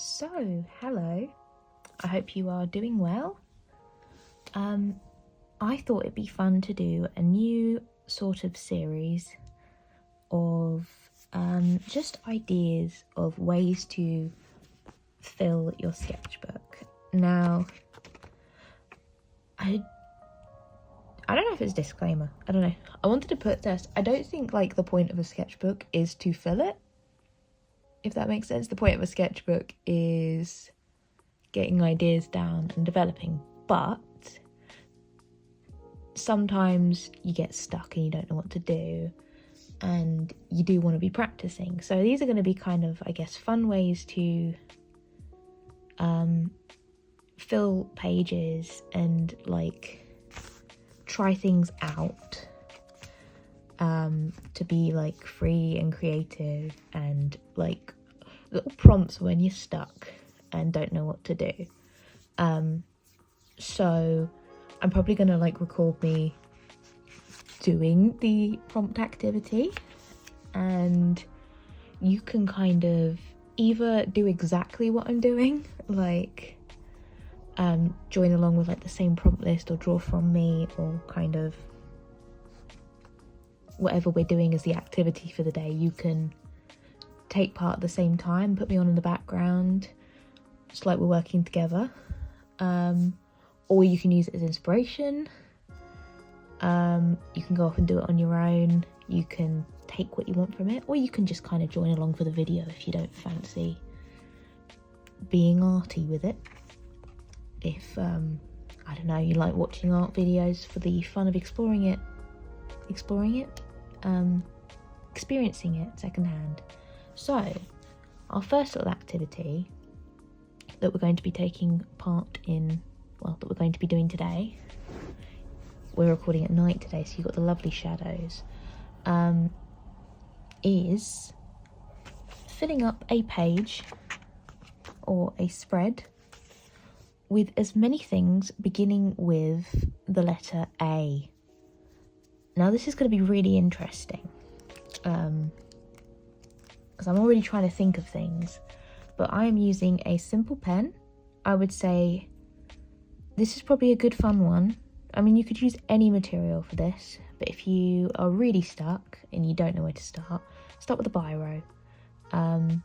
So, hello. I hope you are doing well. I thought it'd be fun to do a new sort of series of just ideas of ways to fill your sketchbook. Now, I don't know if it's a disclaimer. I don't know. I wanted to put this. I don't think the point of a sketchbook is to fill it. If that makes sense. The point of a sketchbook is getting ideas down and developing. But sometimes you get stuck and you don't know what to do. And you do want to be practicing. So these are going to be kind of, I guess, fun ways to fill pages and try things out, to be free and creative, and little prompts when you're stuck and don't know what to do. So I'm probably gonna record me doing the prompt activity, and you can kind of either do exactly what I'm doing, join along with the same prompt list or draw from me, or kind of whatever we're doing as the activity for the day. You can take part at the same time, put me on in the background, just like we're working together, or you can use it as inspiration. You can go off and do it on your own. You can take what you want from it, or you can just kind of join along for the video if you don't fancy being arty with it. If I don't know, you like watching art videos for the fun of experiencing it secondhand. So our first little activity that we're going to be taking part in, that we're going to be doing today, we're recording at night today, so you've got the lovely shadows, is filling up a page or a spread with as many things beginning with the letter A. Now this is going to be really interesting, because I'm already trying to think of things, but I am using a simple pen. I would say this is probably a good fun one. I mean, you could use any material for this, but if you are really stuck and you don't know where to start with a biro. I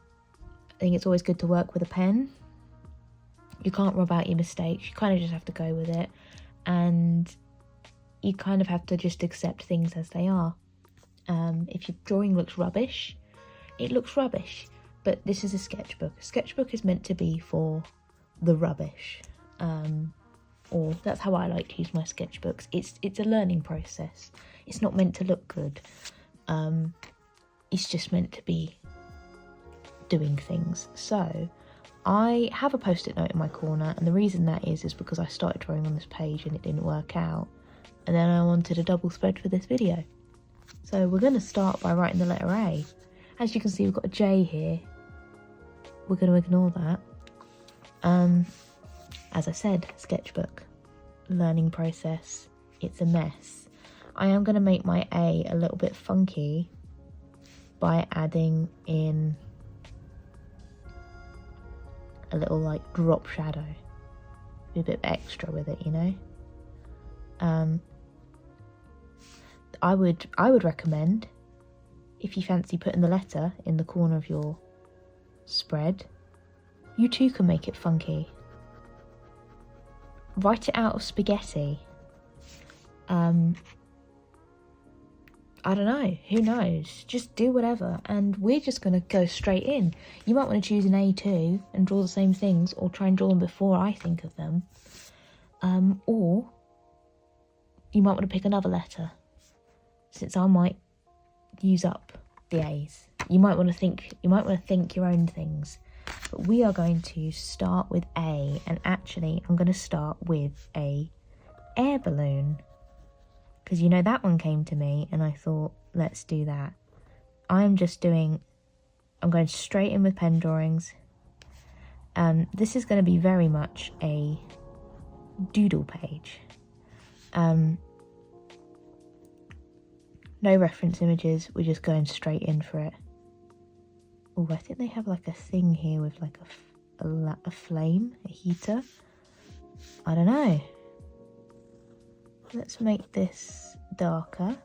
think it's always good to work with a pen. You can't rub out your mistakes, you kind of just have to go with it, and you kind of have to just accept things as they are. If your drawing looks rubbish, it looks rubbish, but this is a sketchbook. A sketchbook is meant to be for the rubbish, or that's how I like to use my sketchbooks. It's a learning process. It's not meant to look good. It's just meant to be doing things. So I have a post-it note in my corner, and the reason that is because I started drawing on this page and it didn't work out, and then I wanted a double spread for this video. So we're going to start by writing the letter A. As you can see, we've got a J here. We're going to ignore that. As I said, sketchbook, learning process, it's a mess. I am going to make my A a little bit funky by adding in a little drop shadow, be a bit extra with it, you know. I would recommend, if you fancy putting the letter in the corner of your spread, you too can make it funky. Write it out of spaghetti. I don't know, who knows, just do whatever, and we're just going to go straight in. You might want to choose an A2 and draw the same things, or try and draw them before I think of them, or you might want to pick another letter, since I might use up the A's. You might want to think your own things, but we are going to start with A, and actually I'm going to start with a air balloon, because that one came to me and I thought, let's do that. I'm going straight in with pen drawings. This is going to be very much a doodle page. No reference images, we're just going straight in for it. Oh, I think they have a thing here with a flame, a heater. I don't know. Let's make this darker.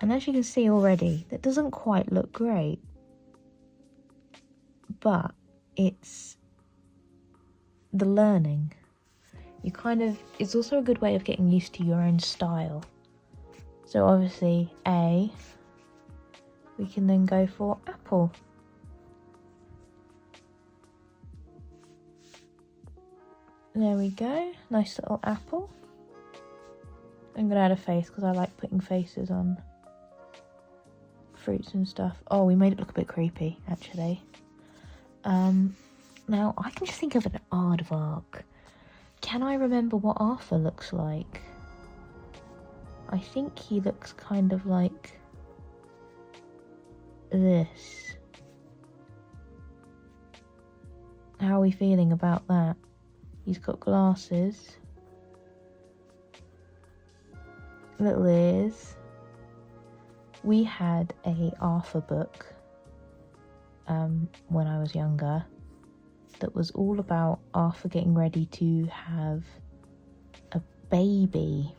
And as you can see already, that doesn't quite look great. But it's the learning. It's also a good way of getting used to your own style. So obviously, A, we can then go for apple. There we go, nice little apple. I'm gonna add a face because I like putting faces on fruits and stuff. Oh, we made it look a bit creepy, actually. Now, I can just think of an aardvark. Can I remember what Arthur looks like? I think he looks kind of like this. How are we feeling about that? He's got glasses. Little ears. We had a Arthur book when I was younger that was all about Arthur getting ready to have a baby.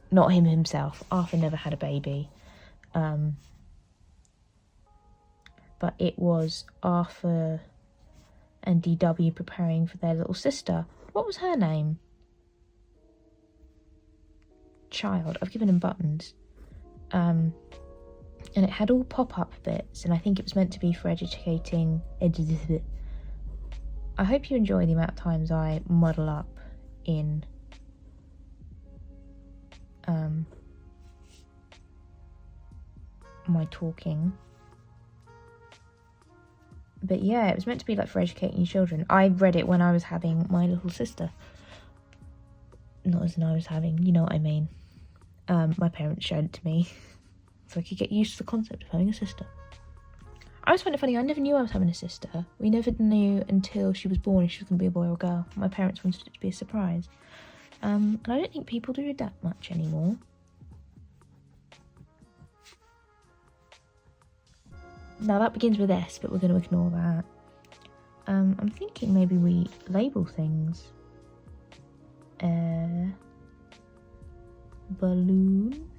Not him himself. Arthur never had a baby. But it was Arthur and DW preparing for their little sister. What was her name? Child. I've given him buttons. And it had all pop-up bits, and I think it was meant to be for educating. I hope you enjoy the amount of times I muddle up in my talking. But yeah, it was meant to be like for educating children. I read it when I was having my little sister. Not as in I was having, you know what I mean. My parents showed it to me so I could get used to the concept of having a sister. I always find it funny, I never knew I was having a sister. We never knew until she was born if she was going to be a boy or a girl. My parents wanted it to be a surprise. And I don't think people do that much anymore. Now that begins with S, but we're going to ignore that. I'm thinking maybe we label things. Balloon?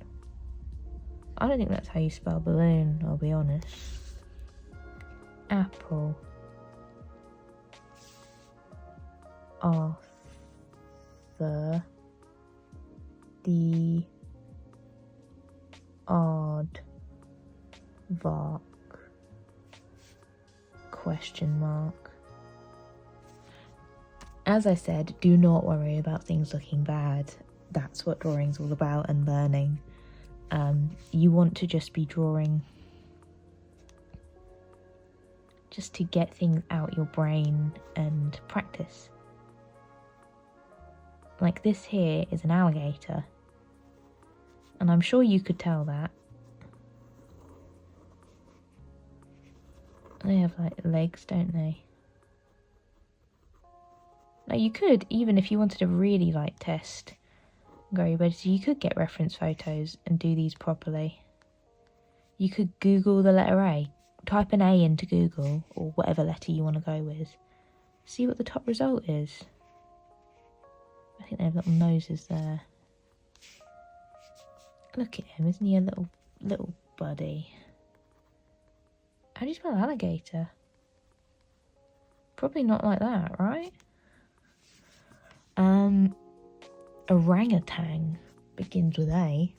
I don't think that's how you spell balloon, I'll be honest. Apple. Arthur. The aardvark. Question mark. As I said, do not worry about things looking bad. That's what drawing's all about, and learning. You want to just be drawing just to get things out your brain and practice. Like this here is an alligator, and I'm sure you could tell that. They have like legs, don't they? Now you could, even if you wanted to really like test variability, you could get reference photos and do these properly. You could Google the letter A. Type an A into Google, or whatever letter you want to go with. See what the top result is. I think they have little noses there. Look at him, isn't he a little buddy? How do you spell alligator? Probably not like that, right? Orangutan begins with A.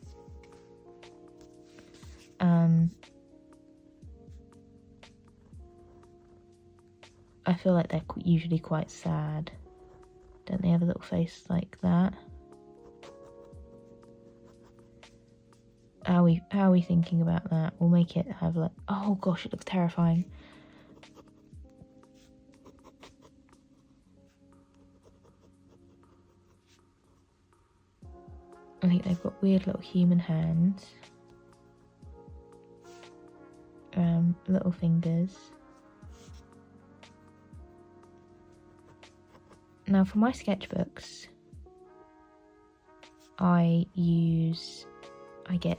I feel like they're usually quite sad. Don't they have a little face like that? How are we thinking about that? We'll make it have like... Oh gosh, it looks terrifying. I think they've got weird little human hands. Little fingers. Now for my sketchbooks, I get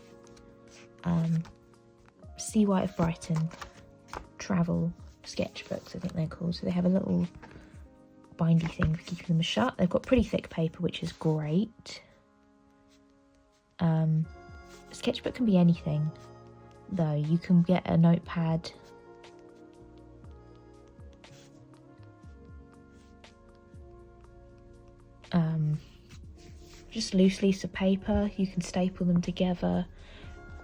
Sea White of Brighton travel sketchbooks, I think they're called. So they have a little bindy thing for keeping them shut. They've got pretty thick paper, which is great. Sketchbook can be anything, though. You can get a notepad. Just loose leaves of paper. You can staple them together.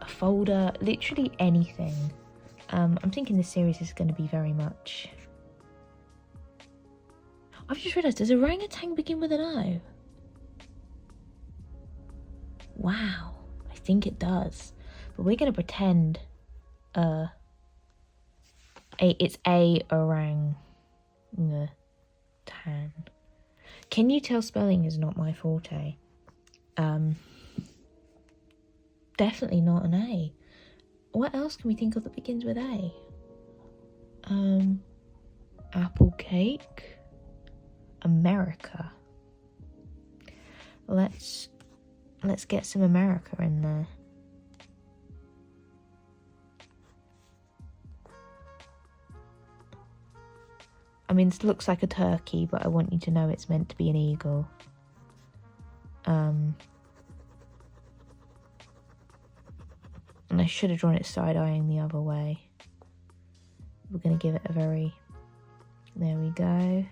A folder, literally anything. I'm thinking this series is going to be very much... I've just realised, does orangutan begin with an O? Wow, I think it does. But we're going to pretend it's a orangutan. Can you tell spelling is not my forte? Definitely not an A. What else can we think of that begins with A? Apple cake. America. Let's get some America in there. I mean, this looks like a turkey, but I want you to know it's meant to be an eagle. And I should have drawn it side-eyeing the other way. We're going to give it a very... There we go.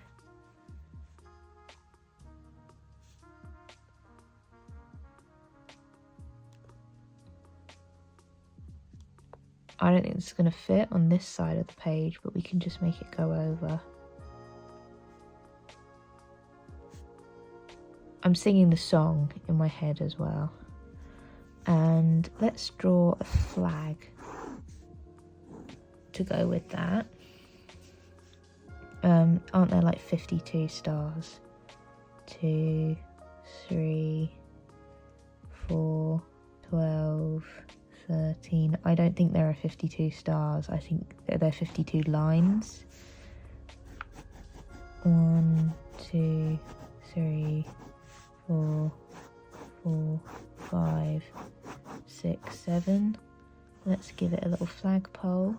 I don't think it's going to fit on this side of the page, but we can just make it go over. I'm singing the song in my head as well. And let's draw a flag to go with that. Aren't there like 52 stars? 2, 3, 4, 12, 13. I don't think there are 52 stars. I think there are 52 lines. 1, 2, 3, 4, 5, 6, 7. Let's give it a little flagpole.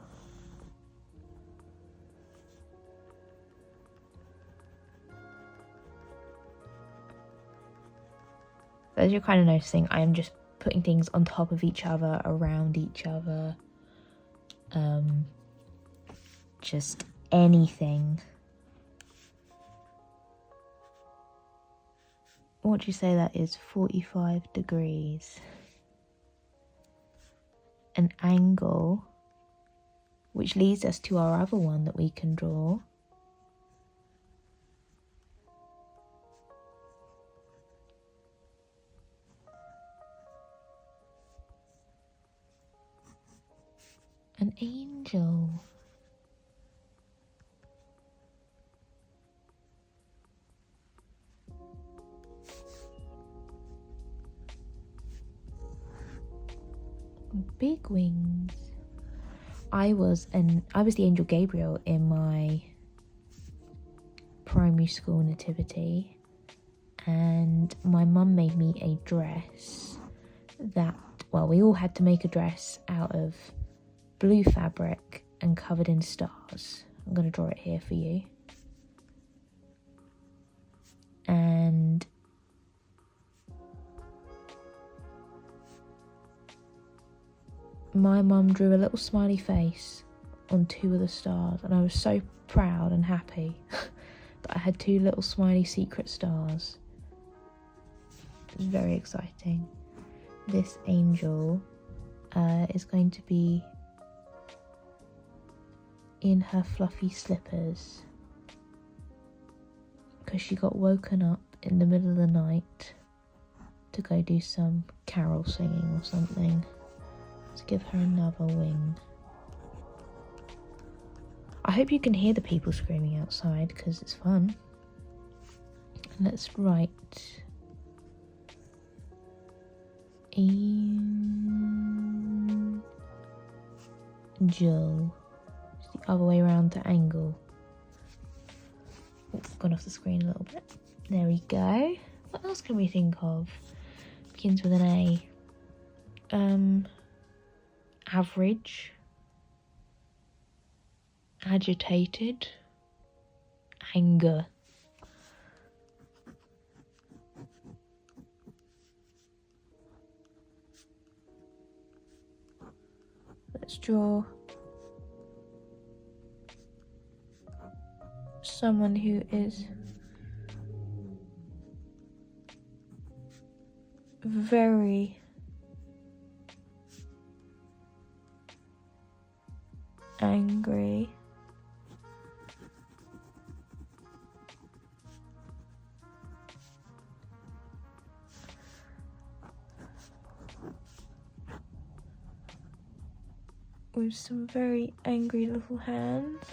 As you're kind of noticing, I am just putting things on top of each other, around each other. Just anything. What do you say that is? 45 degrees. An angle, which leads us to our other one that we can draw. An angel. Big wings. I was the angel Gabriel in my primary school nativity, and my mum made me a dress that, well, we all had to make a dress out of blue fabric and covered in stars. I'm going to draw it here for you. And my mum drew a little smiley face on 2 of the stars, and I was so proud and happy that I had 2 little smiley secret stars. It was very exciting. This angel is going to be in her fluffy slippers because she got woken up in the middle of the night to go do some carol singing or something. Let's give her another wing. I hope you can hear the people screaming outside because it's fun. And let's write angel. It's the other way around to angle. Oh, gone off the screen a little bit. There we go. What else can we think of? Begins with an A. Average. agitated, anger. Let's draw someone who is very angry. With some very angry little hands.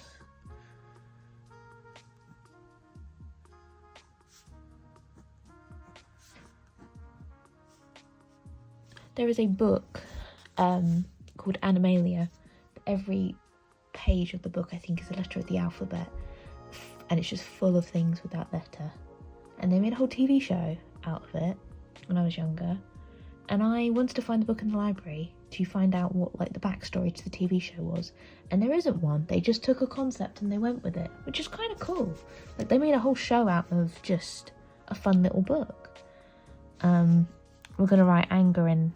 There is a book called Animalia. Every page of the book, I think, is a letter of the alphabet, and it's just full of things with that letter. And they made a whole TV show out of it when I was younger, and I wanted to find the book in the library to find out what like the backstory to the TV show was, and there isn't one. They just took a concept and they went with it, which is kind of cool. Like, they made a whole show out of just a fun little book. We're gonna write anger in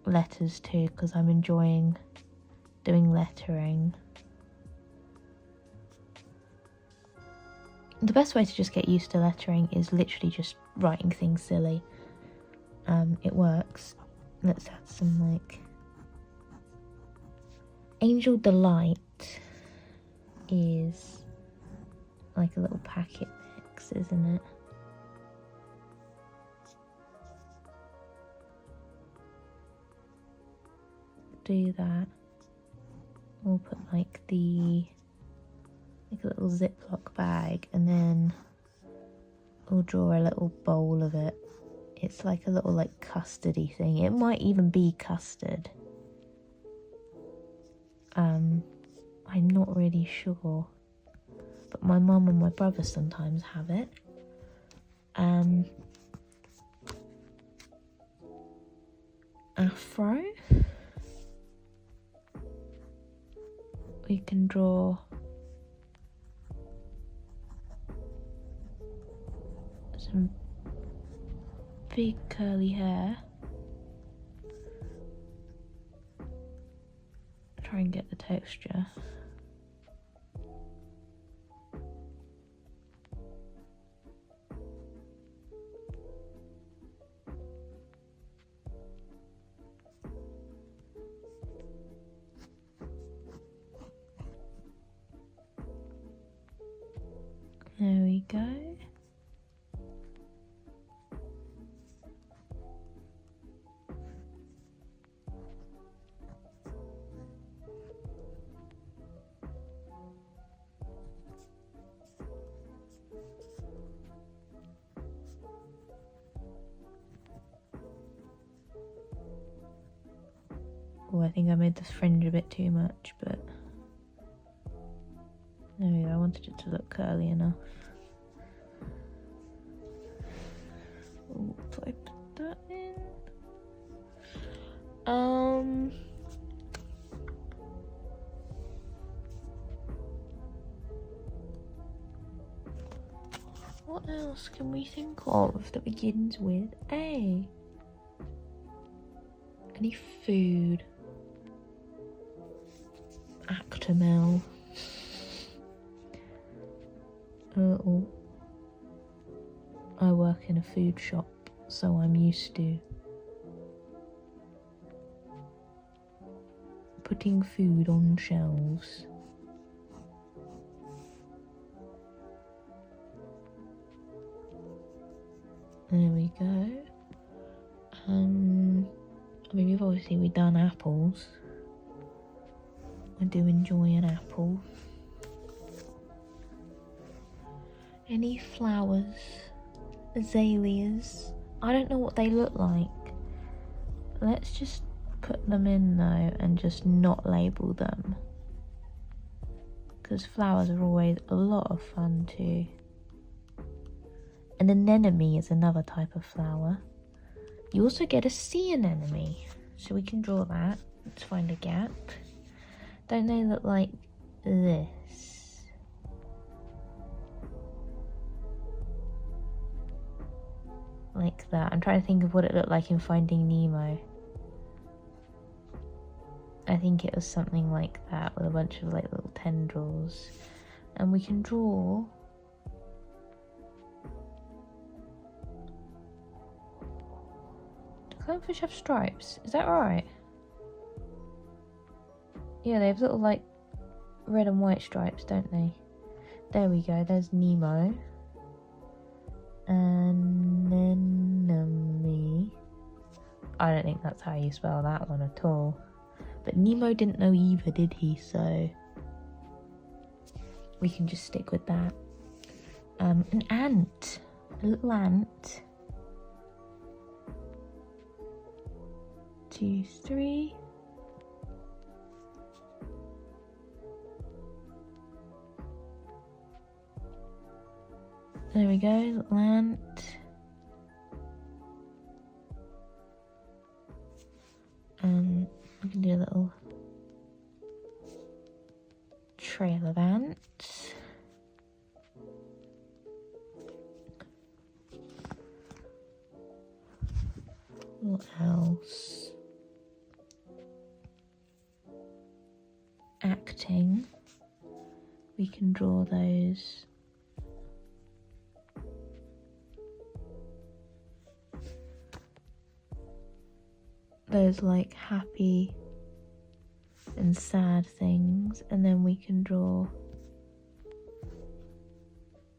letters too, because I'm enjoying doing lettering. The best way to just get used to lettering is literally just writing things silly. It works. Let's add some like Angel Delight is like a little packet mix, isn't it? Do that. We'll put like a little Ziploc bag, and then we'll draw a little bowl of it. It's like a little like custardy thing. It might even be custard. I'm not really sure, but my mum and my brother sometimes have it. Afro. We can draw some big curly hair. Try and get the texture. There we go. Oh, I think I made the fringe a bit too much, but there we go. I wanted it to look curly enough. Oh, do I put that in? What else can we think of that begins with A? Any food? Actimel. Oh, I work in a food shop, so I'm used to putting food on shelves. There we go. I mean, we've done apples. I do enjoy an apple. Any flowers? Azaleas? I don't know what they look like. Let's just put them in though and just not label them, because flowers are always a lot of fun too. An anemone is another type of flower. You also get a sea anemone, so we can draw that. Let's find a gap. Don't they look like this. Like that. I'm trying to think of what it looked like in Finding Nemo. I think it was something like that with a bunch of like little tendrils. And we can draw do clownfish have stripes? Is that right? Yeah, they have little like red and white stripes, don't they? There we go, there's Nemo. Anemone. I don't think that's how you spell that one at all. But Nemo didn't know either, did he? So we can just stick with that. An ant. A little ant. 2, 3. There we go, little ant. We can do a little trail of ants. What else? Acting. We can draw those. Those like happy and sad things, and then we can draw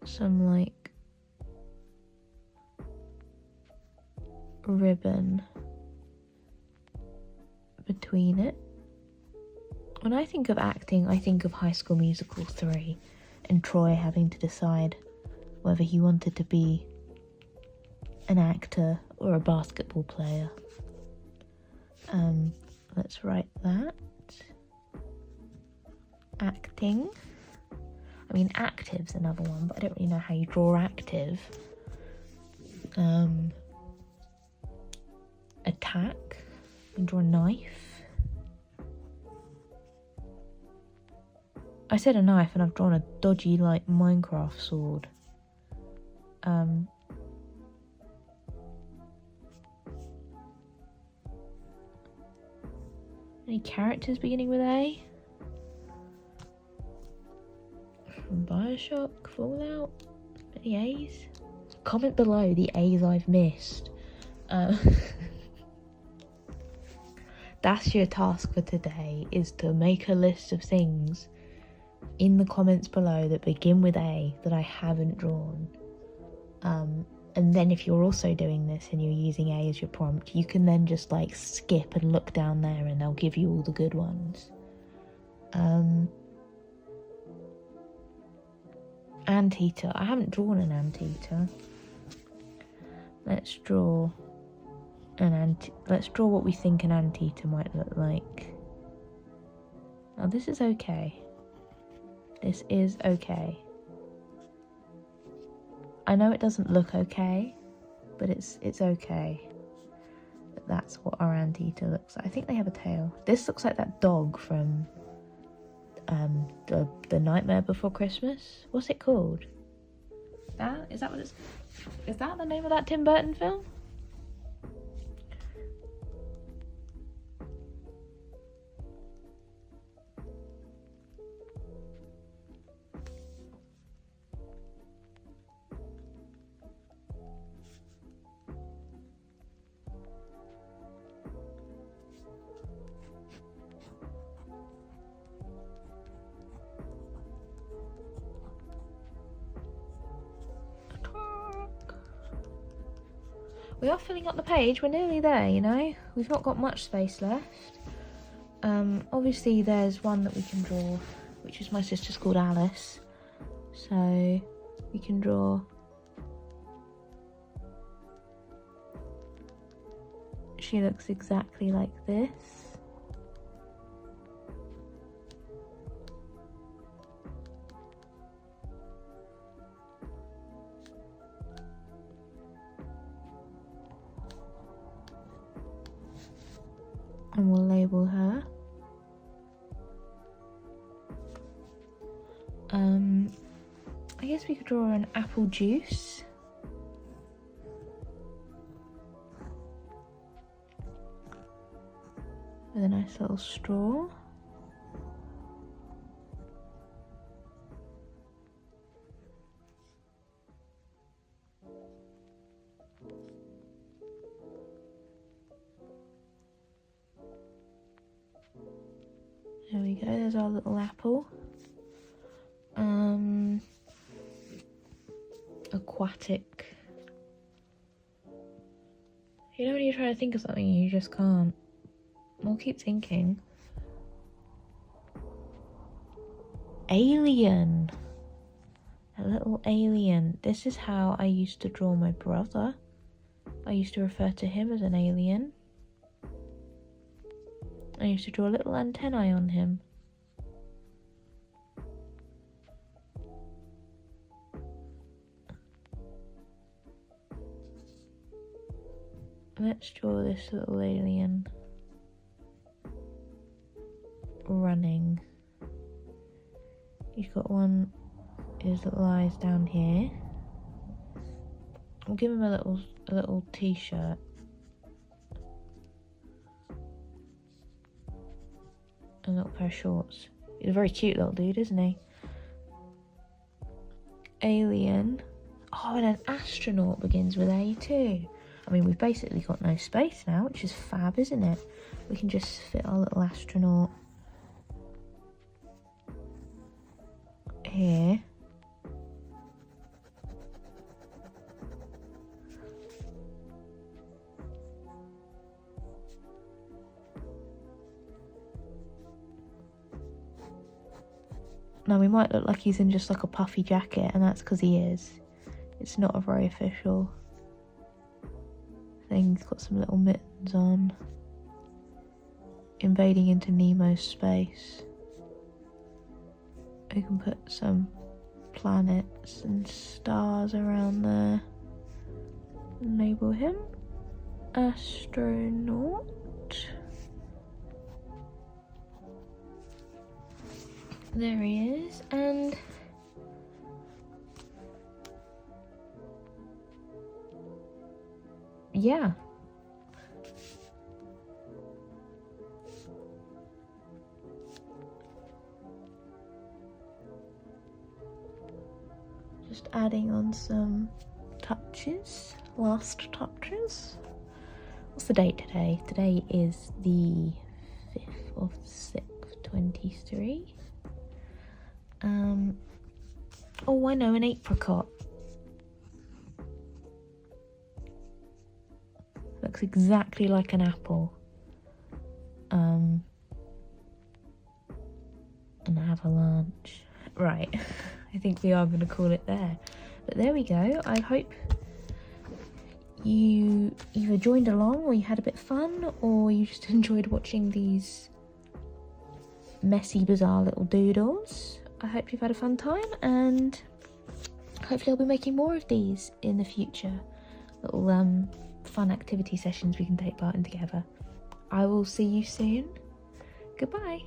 some like ribbon between it. When I think of acting, I think of High School Musical 3 and Troy having to decide whether he wanted to be an actor or a basketball player. Let's write that. Acting. I mean, active's another one, but I don't really know how you draw active. Attack. You can draw a knife. I said a knife and I've drawn a dodgy, like, Minecraft sword. Any characters beginning with A? From Bioshock, Fallout? Any A's? Comment below the A's I've missed. That's your task for today, is to make a list of things in the comments below that begin with A that I haven't drawn. And then if you're also doing this and you're using A as your prompt, you can then just like skip and look down there and they'll give you all the good ones. Anteater. I haven't drawn an anteater. Let's draw let's draw what we think an anteater might look like. Now this is okay. This is okay. I know it doesn't look okay, but it's okay. But that's what our anteater looks like. I think they have a tail. This looks like that dog from the Nightmare Before Christmas. What's it called? Is that the name of that Tim Burton film? We are filling up the page, we're nearly there, you know? We've not got much space left. Obviously there's one that we can draw, which is my sister's called Alice. So we can draw she looks exactly like this. And we'll label her. guess we could draw an apple juice. With a nice little straw. There we go, there's our little apple. Aquatic. You know when you're trying to think of something and you just can't. We'll keep thinking. Alien. A little alien. This is how I used to draw my brother. I used to refer to him as an alien. I used to draw little antennae on him. Let's draw this little alien running. He's got his little eyes down here. We'll give him a little t-shirt. And a little pair of shorts. He's a very cute little dude, isn't he? Alien. Oh, and an astronaut begins with A too. I mean, we've basically got no space now, which is fab, isn't it? We can just fit our little astronaut here. Now, we might look like he's in just like a puffy jacket, and that's because he is. It's not a very official thing. He's got some little mittens on. Invading into Nemo's space. We can put some planets and stars around there. Label him Astronaut. There he is, and yeah. Just adding on some touches, last touches. What's the date today? Today is the 5th of the 6th, 23. Oh, I know, an apricot. Looks exactly like an apple. An avalanche. Right, I think we are going to call it there. But there we go. I hope you either joined along or you had a bit of fun, or you just enjoyed watching these messy, bizarre little doodles. I hope you've had a fun time, and hopefully I'll be making more of these in the future. Little fun activity sessions we can take part in together. I will see you soon. Goodbye.